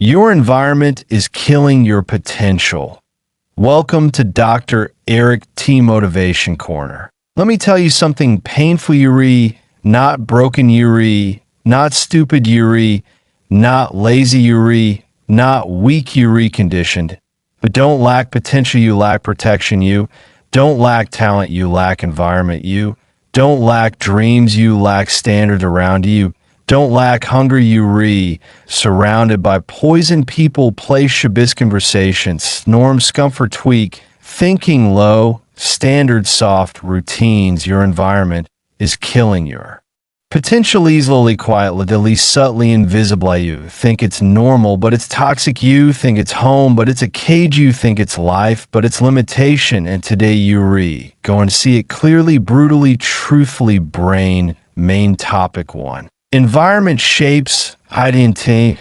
Your environment is killing your potential. Welcome to Dr. Eric T. Motivation Corner. Let me tell you something painful, Yuri, not broken, Yuri, not stupid, Yuri, not lazy, Yuri, not weak, Yuri conditioned. But don't lack potential, you lack protection, you. Don't lack talent, you lack environment, you. Don't lack dreams, you lack standards around you. Don't lack hunger, you surrounded by poison people, play shabiz conversations, snorm, scumper, tweak, thinking low, standard soft routines. Your environment is killing your potential easily, quietly, subtly, invisible. You think it's normal, but it's toxic. You think it's home, but it's a cage. You think it's life, but it's limitation. And today you go and see it clearly, brutally, truthfully. Brain, main topic 1. Environment shapes identity.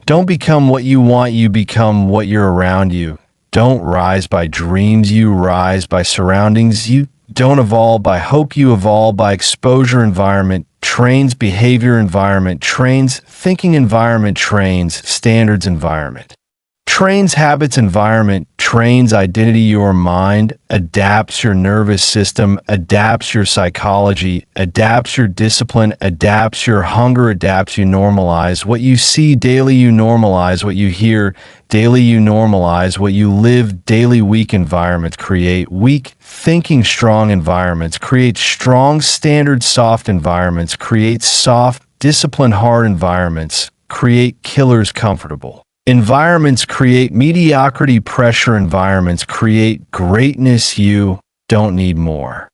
Don't become what you want, you become what you're around you. Don't rise by dreams, you rise by surroundings. You don't evolve by hope, you evolve by exposure. Environment trains behavior, environment trains thinking, environment trains standards, environment trains habits, environment trains identity. Your mind adapts your nervous system, adapts your psychology, adapts your discipline, adapts your hunger, adapts. You normalize what you see daily, you normalize what you hear daily, you normalize what you live daily. Weak environments create weak thinking, strong environments create strong standards, soft environments create soft discipline, hard environments create killers, comfortable environments create mediocrity, pressure environments create greatness. You don't need more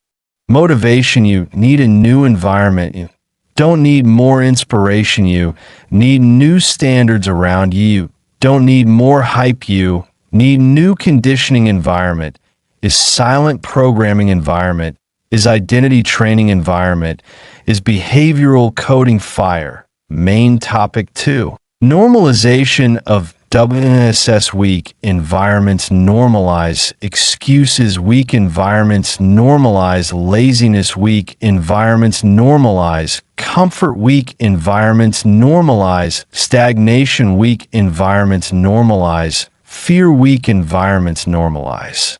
motivation, you need a new environment. You don't need more inspiration, you need new standards around you. Don't need more hype, you need new conditioning. Environment is silent programming, environment is identity training, environment is behavioral coding. Fire, main topic 2. Normalization of WNSS. Weak environments normalize excuses, weak environments normalize laziness, weak environments normalize comfort, weak environments normalize stagnation, weak environments normalize fear, weak environments normalize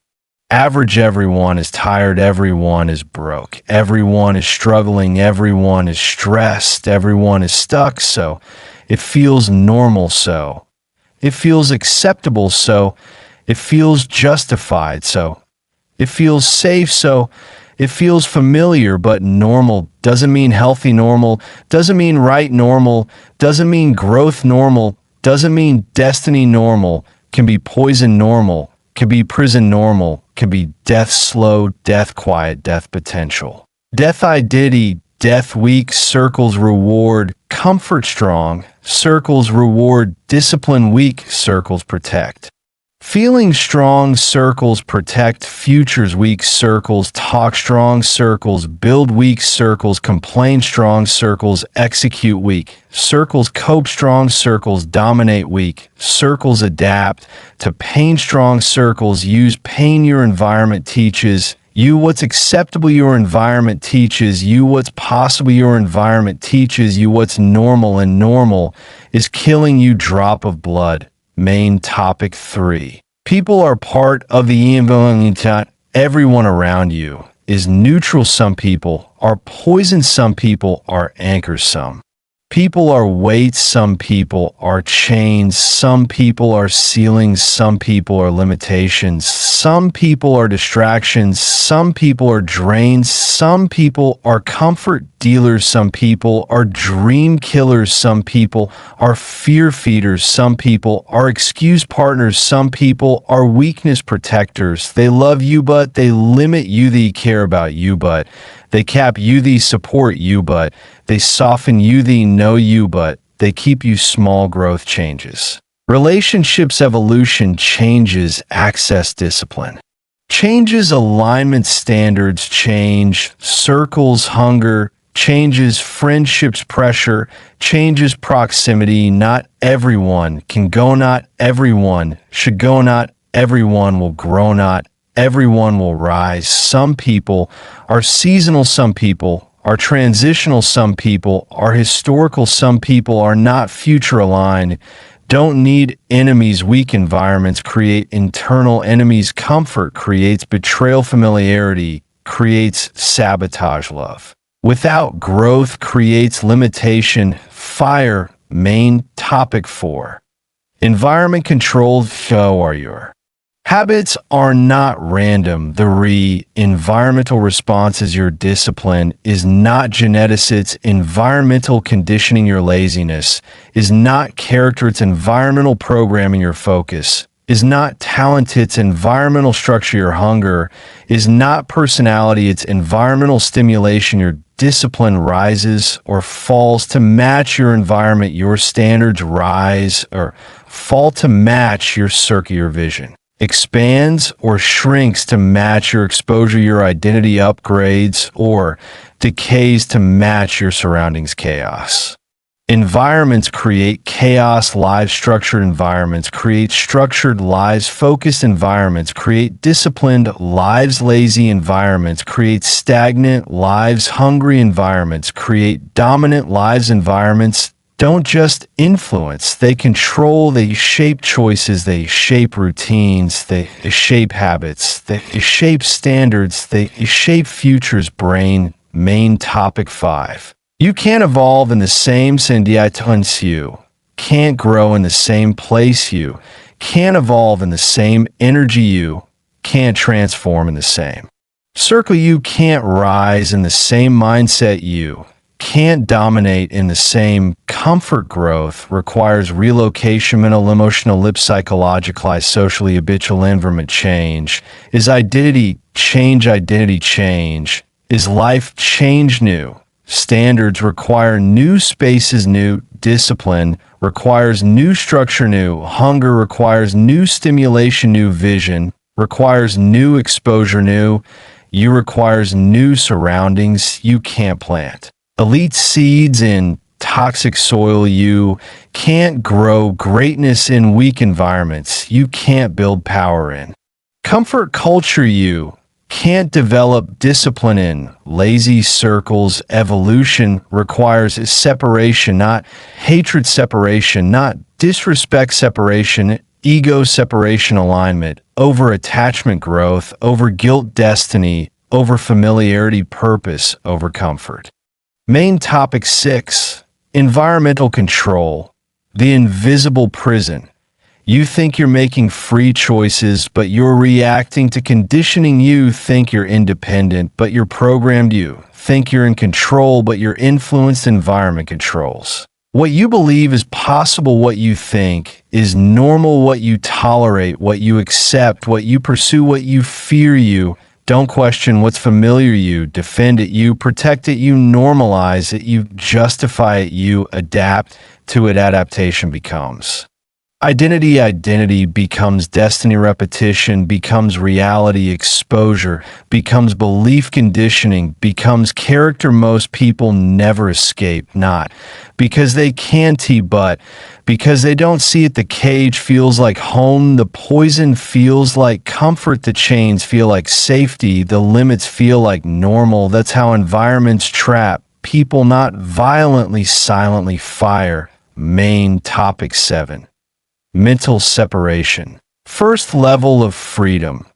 average. Everyone is tired, everyone is broke, everyone is struggling, everyone is stressed, everyone is stuck. So it feels normal, so it feels acceptable, so it feels justified, so it feels safe, so it feels familiar. But normal doesn't mean healthy, normal doesn't mean right, normal doesn't mean growth, normal doesn't mean destiny. Normal can be poison, normal can be prison, normal can be death, slow death, quiet death, potential death, identity death. Weak circles reward comfort, strong circles reward discipline, weak circles protect feeling, strong circles protect futures, weak circles talk, strong circles build, weak circles complain, strong circles execute, weak circles cope, strong circles dominate, weak circles adapt to pain, strong circles use pain. Your environment teaches you what's acceptable, your environment teaches you what's possible, your environment teaches you what's normal, and normal is killing you. Drop of blood, main topic 3. People are part of the environment. Everyone around you is neutral. Some people are poison, some people are anchors, some people are weights, some people are chains, some people are ceilings, some people are limitations, some people are distractions, some people are drains, some people are comfort dealers, some people are dream killers, some people are fear feeders, some people are excuse partners, some people are weakness protectors. They love you but they limit you, they care about you but they cap you, they support you but they soften you, they know you but they keep you small. Growth changes relationships, evolution changes access, discipline changes alignment, standards change circles, hunger changes friendships, pressure changes proximity. Not everyone can go, not everyone should go, not everyone will grow, not everyone will rise. Some people are seasonal, some people are transitional, some people are historical, some people are not future aligned. don't need enemies. Weak environments create internal enemies. Comfort creates betrayal. Familiarity creates sabotage. Love without growth creates limitation. Fire. Main topic 4. Environment control. How are your habits are not random. The environmental response is your discipline is not genetics. It's environmental conditioning. Your laziness is not character. It's environmental programming. Your focus is not talent. It's environmental structure. Your hunger is not personality. It's environmental stimulation. Your discipline rises or falls to match your environment. Your standards rise or fall to match your circle. Your vision expands or shrinks to match your exposure. Your identity upgrades or decays to match your surroundings. Chaos environments create chaos. Lives structured environments create structured lives. Focused environments create disciplined lives. Lazy environments create stagnant lives. Hungry environments create dominant lives. Environments don't just influence, they control. They shape choices, they shape routines, they shape habits, they shape standards, they shape futures. Brain. Main topic 5. You can't evolve in the same conditions. You can't grow in the same place. You can't evolve in the same energy. You can't transform in the same circle. You can't rise in the same mindset. You can't dominate in the same comfort. Growth requires relocation. Mental, emotional, lip, psychological, socially, habitual. Environment change is identity change. Identity change is life change. New standards require new spaces. New discipline requires new structure. New hunger requires new stimulation. New vision requires new exposure. New you requires new surroundings. You can't plant elite seeds in toxic soil. You can't grow greatness in weak environments. You can't build power in comfort culture. You can't develop discipline in lazy circles. Evolution requires separation, not hatred. Separation, not disrespect. Separation, ego separation. Alignment over attachment. Growth over guilt. Destiny over familiarity. Purpose over comfort. Main topic 6. Environmental control. The invisible prison. You think you're making free choices, but you're reacting to conditioning. You think you're independent, but you're programmed. You think you're in control, but you're influenced. Environment controls what you believe is possible, what you think is normal, what you tolerate, what you accept, what you pursue, what you fear. You don't question what's familiar. You defend it. You protect it. You normalize it. You justify it. You adapt to it. Adaptation becomes identity. Identity becomes destiny. Repetition becomes reality. Exposure becomes belief. Conditioning becomes character. Most people never escape, not because they can't, but because they don't see it. The cage feels like home. The poison feels like comfort. The chains feel like safety. The limits feel like normal. That's how environments trap people, not violently, silently. Fire. Main topic 7. Mental separation. First level of freedom.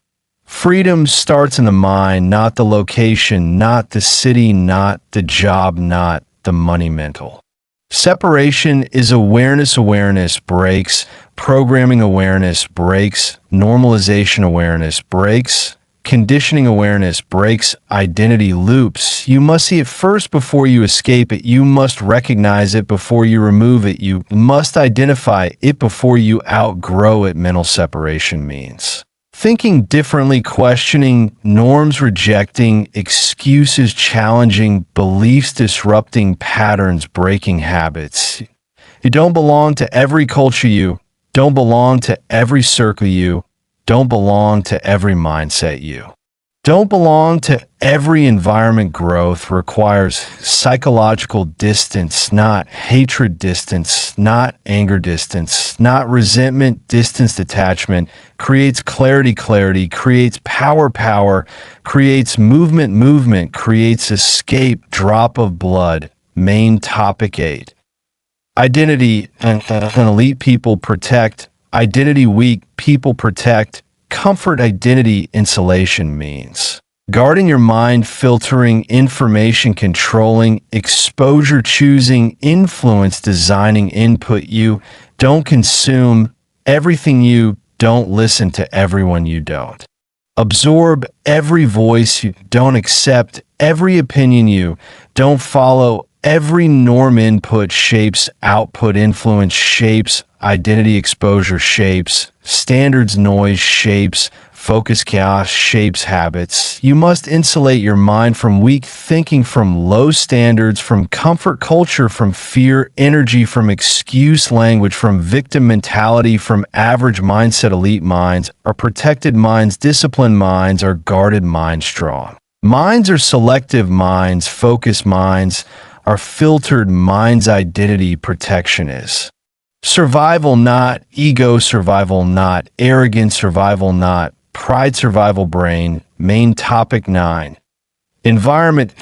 Freedom starts in the mind, not the location, not the city, not the job, not the money. Mental separation is awareness. Awareness breaks programming. Awareness breaks normalization. Awareness breaks conditioning. Awareness breaks identity loops. You must see it first before you escape it. You must recognize it before you remove it. You must identify it before you outgrow it. Mental separation means thinking differently, questioning norms, rejecting excuses, challenging beliefs, disrupting patterns, breaking habits. You don't belong to every culture. You don't belong to every circle. You don't belong to every mindset. You don't belong to every environment. Growth requires psychological distance, not hatred. Distance, not anger. Distance, not resentment. Distance. Detachment creates clarity. Clarity creates power. Power creates movement. Movement creates escape. Drop of blood. Main topic 8. Identity and elite people protect. Identity weak people protect. Comfort identity insulation means guarding your mind, filtering information, controlling exposure, choosing influence, designing input. You don't consume everything. You don't listen to everyone. You don't absorb every voice. You don't accept every opinion. You don't follow every norm. Input shapes output, influence shapes identity, exposure shapes standards, noise shapes focus, chaos shapes habits. You must insulate your mind from weak thinking, from low standards, from comfort culture, from fear energy, from excuse language, from victim mentality, from average mindset. Elite minds are protected minds, disciplined minds are guarded minds, strong minds are selective minds, focused minds are filtered minds. Identity protection is survival, not ego. Survival, not arrogance. Survival, not pride. Survival brain. Main topic 9. Environment.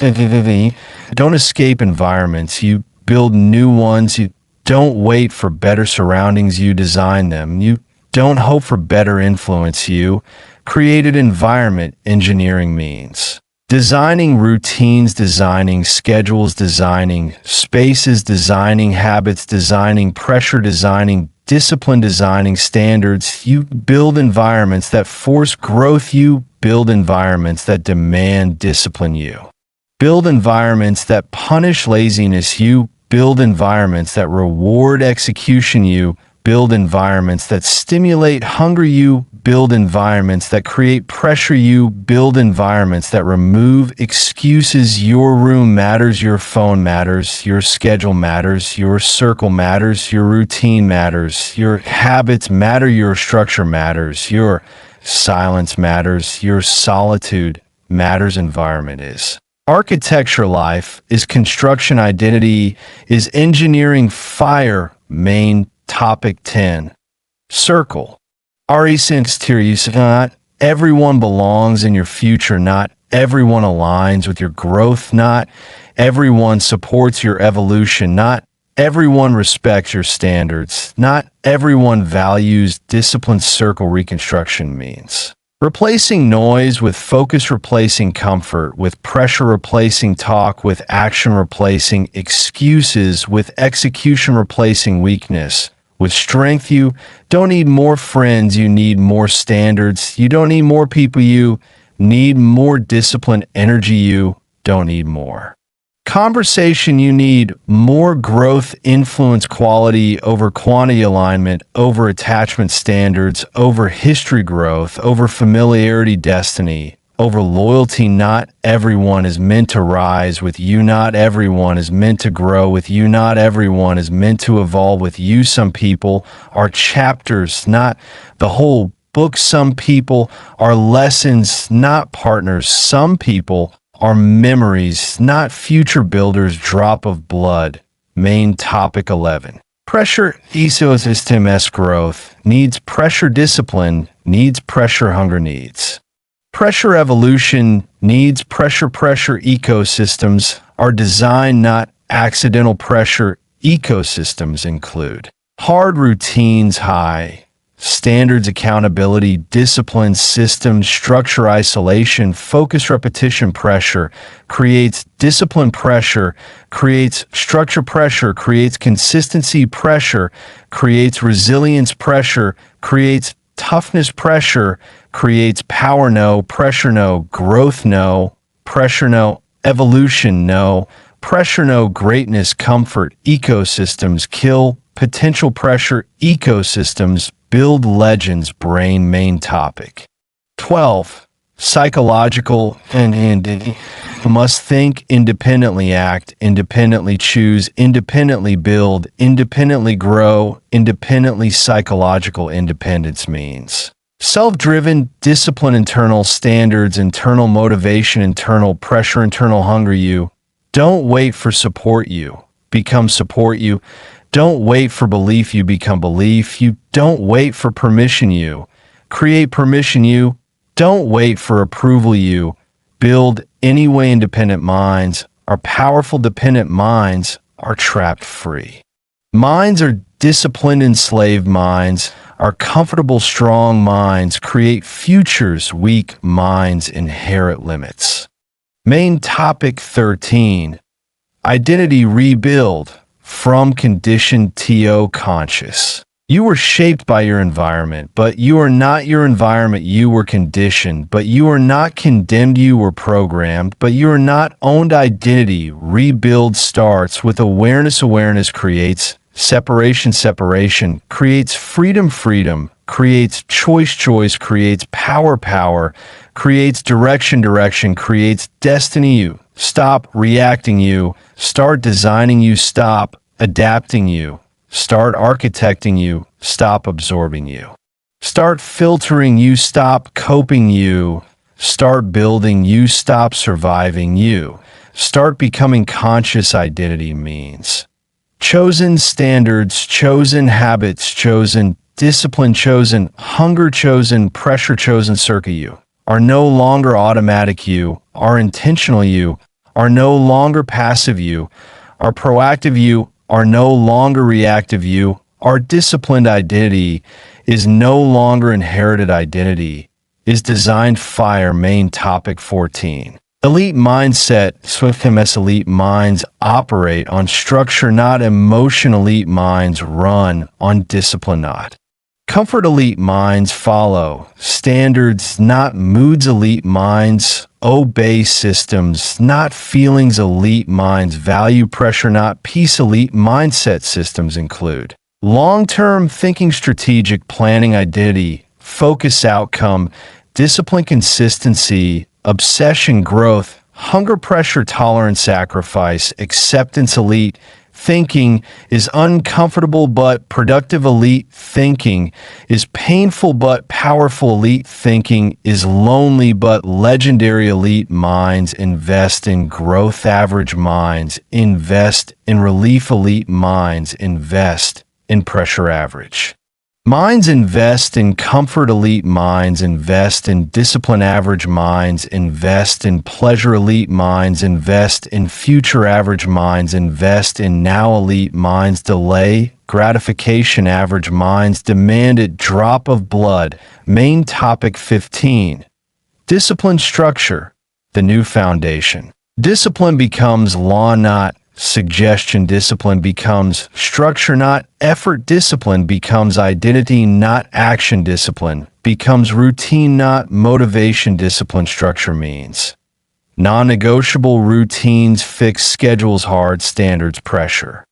Don't escape environments. You build new ones. You don't wait for better surroundings. You design them. You don't hope for better influence. You created environment. Engineering means designing routines, designing schedules, designing spaces, designing habits, designing pressure, designing discipline, designing standards. You build environments that force growth. You build environments that demand discipline. You build environments that punish laziness. You build environments that reward execution. You build environments that stimulate hunger. You build environments that create pressure. You build environments that remove excuses. Your room matters. Your phone matters. Your schedule matters. Your circle matters. Your routine matters. Your habits matter. Your structure matters. Your silence matters. Your solitude matters. Environment is architecture. Life is construction. Identity is engineering. Fire. Main topic 10. Circle. Not everyone belongs in your future. Not everyone aligns with your growth. Not everyone supports your evolution. Not everyone respects your standards. Not everyone values discipline. Circle. Reconstruction means replacing noise with focus, replacing comfort with pressure, replacing talk with action, replacing excuses with execution, replacing weakness with strength. You don't need more friends. You need more standards. You don't need more people. You need more discipline. Energy. You don't need more conversation. You need more growth. Influence. Quality over quantity. Alignment over attachment. Standards over history. Growth over familiarity. Destiny over loyalty. Not everyone is meant to rise with you. Not everyone is meant to grow with you. Not everyone is meant to evolve with you. Some people are chapters, not the whole book. Some people are lessons, not partners. Some people are memories, not future builders. Drop of blood. Main topic 11. Pressure. Ecosystem growth needs pressure. Discipline needs pressure. Hunger needs pressure. Evolution needs pressure. Pressure. Ecosystems are designed, not accidental. Pressure. Ecosystems include hard routines, high standards, accountability, discipline, systems, structure, isolation, focus, repetition. Pressure creates discipline. Pressure creates structure. Pressure creates consistency. Pressure creates resilience. Pressure creates toughness. Pressure creates power. No pressure. No growth. No pressure. No evolution. No pressure. No greatness. Comfort. Ecosystems kill potential. Pressure. Ecosystems build legends. Brain. Main topic 12. Psychological and must think independently, act independently, choose independently, build independently, grow independently. Psychological independence means self-driven, discipline, internal standards, internal motivation, internal pressure, internal hunger. You don't wait for support. You become support. You don't wait for belief. You become belief. You don't wait for permission. You create permission. You don't wait for approval. You build anyway. Independent minds are powerful. Dependent minds are trapped. Free Minds are disciplined, enslaved minds. Our comfortable, strong minds create futures. Weak minds inherit limits. Main topic 13. Identity rebuild from conditioned to conscious. You were shaped by your environment, but you are not your environment. You were conditioned, but you are not condemned. You were programmed, but you are not owned. Identity rebuild starts with awareness. Awareness creates separation. Separation creates freedom. Freedom creates choice. Choice creates power. Power creates direction. Direction creates destiny. You stop reacting. You start designing. You stop adapting. You start architecting. You stop absorbing. You start filtering. You stop coping. You start building. You stop surviving. You start becoming conscious. Identity means chosen standards, chosen habits, chosen discipline, chosen hunger, chosen pressure, chosen circuit. You are no longer automatic. You are intentional. You are no longer passive. You are proactive. You are no longer reactive. You are disciplined. Identity is no longer inherited. Identity is designed. Fire. Main topic 14. Elite mindset. SwiftMS. Elite minds operate on structure, not emotion. Elite minds run on discipline, not comfort. Elite minds follow standards, not moods. Elite minds obey systems, not feelings. Elite minds value pressure, not peace. Elite mindset systems include long-term thinking, strategic planning, identity, focus, outcome, discipline, consistency, obsession, growth, hunger, pressure, tolerance, sacrifice, acceptance. Elite thinking is uncomfortable but productive. Elite thinking is painful but powerful. Elite thinking is lonely but legendary. Elite minds invest in growth. Average minds invest in relief. Elite minds invest in pressure. Average minds invest in comfort. Elite minds invest in discipline. Average minds invest in pleasure. Elite minds invest in future. Average minds invest in now. Elite minds delay gratification. Average minds demand a drop of blood. Main topic 15. Discipline structure, the new foundation. Discipline becomes law, not suggestion. Discipline becomes structure, not effort. Discipline becomes identity, not action. Discipline becomes routine, not motivation. Discipline structure means non-negotiable routines, fixed schedules, hard standards, pressure.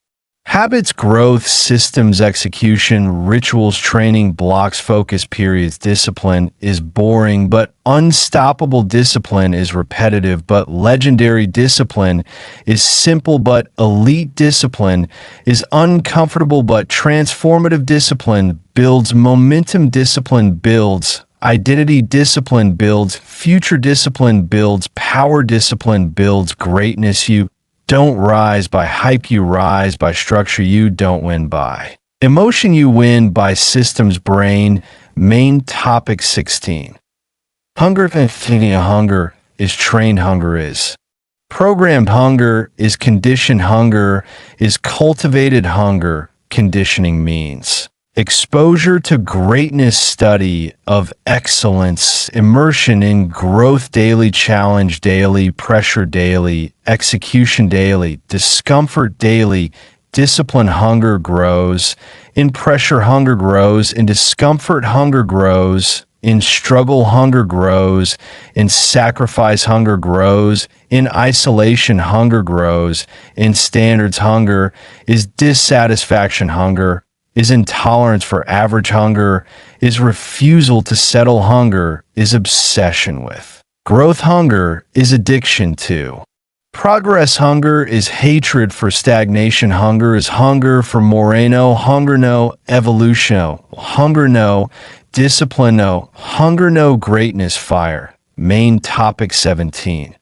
Habits, growth, systems, execution, rituals, training, blocks, focus periods. Discipline is boring but unstoppable. Discipline is repetitive but legendary. Discipline is simple but elite. Discipline is uncomfortable but transformative. Discipline builds momentum. Discipline builds identity. Discipline builds future. Discipline builds power. Discipline builds greatness. You don't rise by hype. You rise by structure. You don't win by emotion. You win by systems. Brain. Main topic 16. Hunger. Hunger is trained. Hunger is programmed. Hunger is conditioned. Hunger is cultivated. Hunger conditioning means exposure to greatness, study of excellence, immersion in growth, daily challenge, daily pressure, daily execution, daily discomfort, daily discipline. Hunger grows in pressure. Hunger grows in discomfort. Hunger grows in struggle. Hunger grows in sacrifice. Hunger grows in isolation. Hunger grows in standards. Hunger is dissatisfaction. Hunger is intolerance for average. Hunger is refusal to settle. Hunger is obsession with growth. Hunger is addiction to progress. Hunger is hatred for stagnation. Hunger is hunger for Moreno. Hunger no evolution. Hunger no discipline. No hunger. No greatness. Fire. Main topic 17.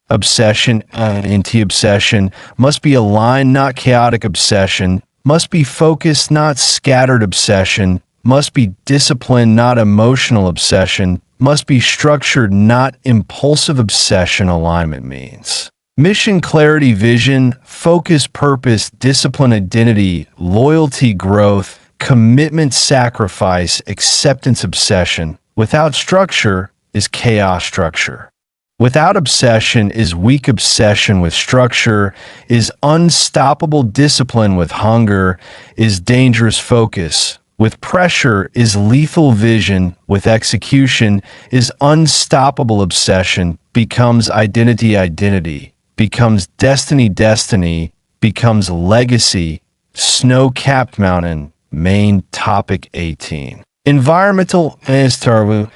Obsession. Anti-obsession must be aligned, not chaotic. Obsession must be focused, not scattered. Obsession must be disciplined, not emotional. Obsession must be structured, not impulsive. Obsession alignment means Mission, clarity, vision, focus, purpose, discipline, identity, loyalty, growth, commitment, sacrifice, acceptance, obsession. Without structure is chaos. Structure without obsession is weak. Obsession with structure is unstoppable. Discipline with hunger is dangerous. Focus with pressure is lethal. Vision with execution is unstoppable. Obsession becomes identity. Identity becomes destiny. Destiny becomes legacy. Snow-capped mountain. Main topic 18. Environmental starvu.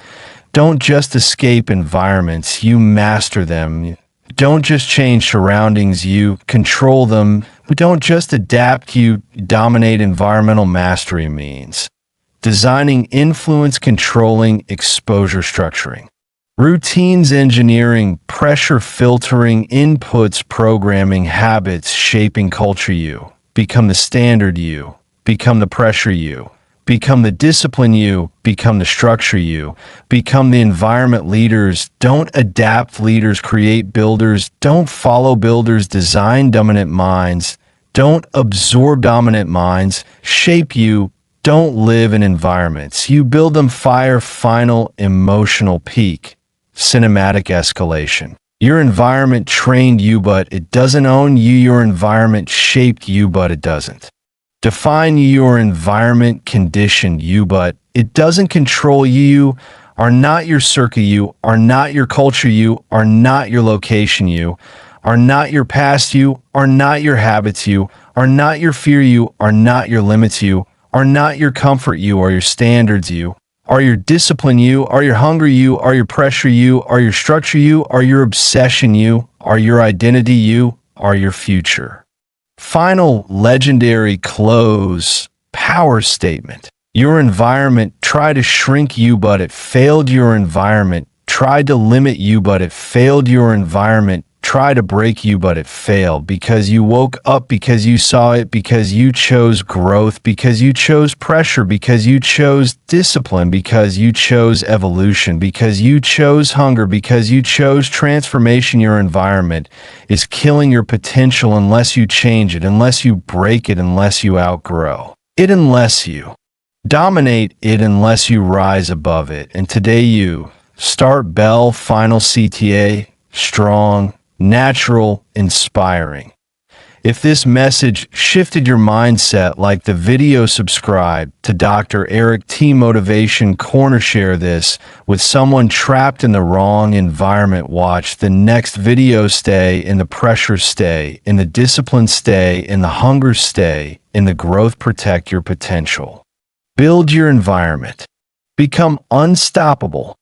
Don't just escape environments, you master them. Don't just change surroundings, you control them. Don't just adapt, you dominate. Environmental mastery means designing, influence, controlling, exposure, structuring. Routines, engineering, pressure filtering, inputs, programming, habits, shaping culture. You become the standard. You become the pressure. You become the discipline. You become the structure. You become the environment. Leaders don't adapt, leaders create. Builders don't follow, builders design. Dominant minds don't absorb, dominant minds shape. You don't live in environments, you build them. Fire, final emotional peak, cinematic escalation. Your environment trained you, but it doesn't own you. Your environment shaped you, but it doesn't define you. Your environment conditioned you, but it doesn't control you. You are not your circuit. You are not your culture. You are not your location. You are not your past. You are not your habits. You are not your fear. You are not your limits. You are not your comfort. You are your standards. You are your discipline. You are your hunger. You are your pressure. You are your structure. You are your obsession. You are your identity. You are your future. Final legendary close power statement. Your environment tried to shrink you, but it failed. Your environment tried to limit you, but it failed. Your environment tried to break you, but it failed because you woke up, because you saw it, because you chose growth, because you chose pressure, because you chose discipline, because you chose evolution, because you chose hunger, because you chose transformation. Your environment is killing your potential unless you change it, unless you break it, unless you outgrow it, unless you dominate it, unless you rise above it. And today you start Bell, final CTA, strong, natural, inspiring. If this message shifted your mindset, like the video, subscribe to Dr. Eric T. Motivation Corner. Share this with someone trapped in the wrong environment. Watch the next video. Stay in the pressure, stay in the discipline, stay in the hunger, stay in the growth. Protect your potential. Build your environment. Become unstoppable.